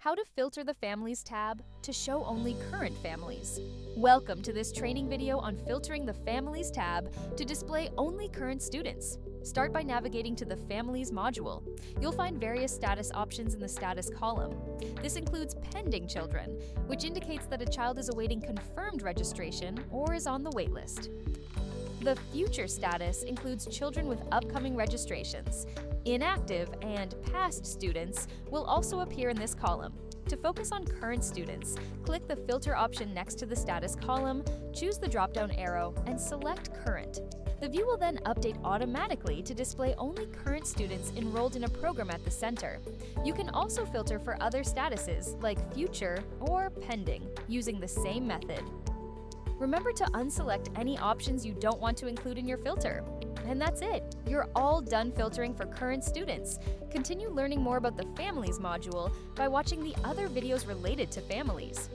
How to filter the Families tab to show only current families. Welcome to this training video on filtering the Families tab to display only current students. Start by navigating to the Families module. You'll find various status options in the status column. This includes pending children, which indicates that a child is awaiting confirmed registration or is on the waitlist. The future status includes children with upcoming registrations. Inactive and past students will also appear in this column. To focus on current students, click the filter option next to the status column, choose the drop-down arrow, and select Current. The view will then update automatically to display only current students enrolled in a program at the center. You can also filter for other statuses like Future or Pending using the same method. Remember to unselect any options you don't want to include in your filter. And that's it. You're all done filtering for current students. Continue learning more about the Families module by watching the other videos related to families.